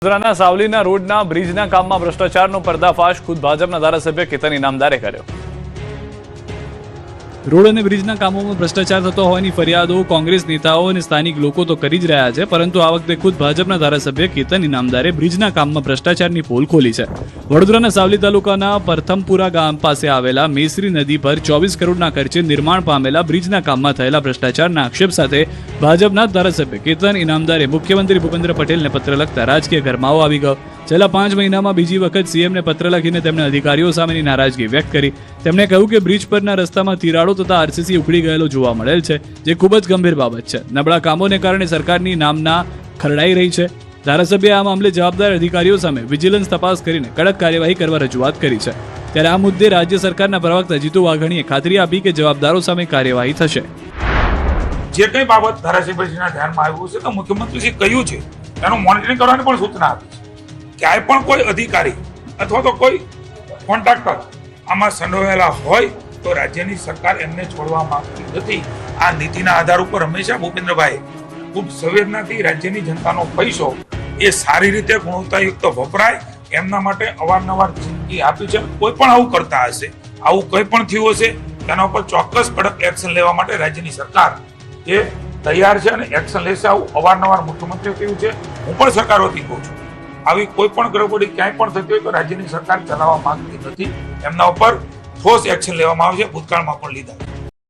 વડોદરાના સાવલીના રોડના બ્રિજના કામમાં ભ્રષ્ટાચારનો પર્દાફાશ ખુદ ભાજપના ધારાસભ્ય કેતન ઇનામદારે કર્યો। રોડ અને બ્રિજના કામોમાં ભ્રષ્ટાચાર થતો હોવાની ફરિયાદો કોંગ્રેસ નેતાઓ અને સ્થાનિક લોકો તો કરી જ રહ્યા છે, પરંતુ આ વખતે ખુદ ભાજપના ધારાસભ્ય કેતન ઇનામદારે બ્રિજના કામમાં ભ્રષ્ટાચારની પોલ ખોલી છે। વડોદરાના સાવલી તાલુકાના પરથમપુરા ગામ પાસે આવેલા મેસરી નદી પર 24 કરોડના ખર્ચે નિર્માણ પામેલા બ્રિજના કામમાં થયેલા ભ્રષ્ટાચારના આક્ષેપ સાથે ભાજપના ધારાસભ્ય કેતન ઇનામદારે મુખ્યમંત્રી ભૂપેન્દ્ર પટેલને પત્ર લખતા રાજકીય ગરમાવો આવી ગયો। છેલ્લા 5 મહિનામાં બીજી વખત સીએમને પત્ર લખીને તેમણે અધિકારીઓ સામેની નારાજગી વ્યક્ત કરી। તેમણે કહ્યું કે બ્રિજ પરના રસ્તામાં તિરાડો તથા આરસીસી ઉખડી ગયેલો જોવા મળેલ છે, જે ખૂબ જ ગંભીર બાબત છે। નબળા કામોને કારણે સરકારની નામના ખરડાઈ રહી છે। ધારાસભ્યએ આ મામલે જવાબદાર અધિકારીઓ સામે વિજિલન્સ તપાસ કરીને કડક કાર્યવાહી કરવા રજૂઆત કરી છે। ત્યારે આ મુદ્દે રાજ્ય સરકારના પ્રવક્તા જીતુ વાઘાણીએ ખાતરી આપી કે જવાબદારો સામે કાર્યવાહી થશે। જે કંઈ બાબત ધારાસભ્યશ્રીના ધ્યાનમાં આવ્યું છે તો મુખ્યમંત્રીશ્રીએ કહ્યું છે એનું મોનિટરિંગ કરવાની પણ સૂચના આપી છે। ક્યાંય પણ કોઈ અધિકારી અથવા તો કોઈ કોન્ટ્રાક્ટર આમાં સંડોવાયેલા હોય તો રાજ્યની સરકાર એમને છોડવા માંગતી નથી। આ નીતિના આધાર ઉપર હંમેશા ભૂપેન્દ્રભાઈ ખૂબ સંવેદનાથી રાજ્યની જનતાનો પૈસો એ સારી રીતે ગુણવત્તાયુક્ત વપરાય એમના માટે અવારનવાર જિંદગી આપી છે। કોઈ પણ આવું કરતા હશે, આવું કંઈ પણ થયું હશે તેના ઉપર ચોક્કસ કડક એક્શન લેવા માટે રાજ્યની સરકાર એ તૈયાર છે અને એક્શન લેશે। આવું અવારનવાર મુખ્યમંત્રીએ કહ્યું છે, હું પણ સરકાર વતી કહું છું। આવી કોઈ પણ ગડબડી ક્યાંય પણ થતી હોય તો રાજ્યની સરકાર ચલાવવા માંગતી નથી, એમના ઉપર ઠોસ એક્શન લેવામાં આવશે, ભૂતકાળમાં પણ લીધા।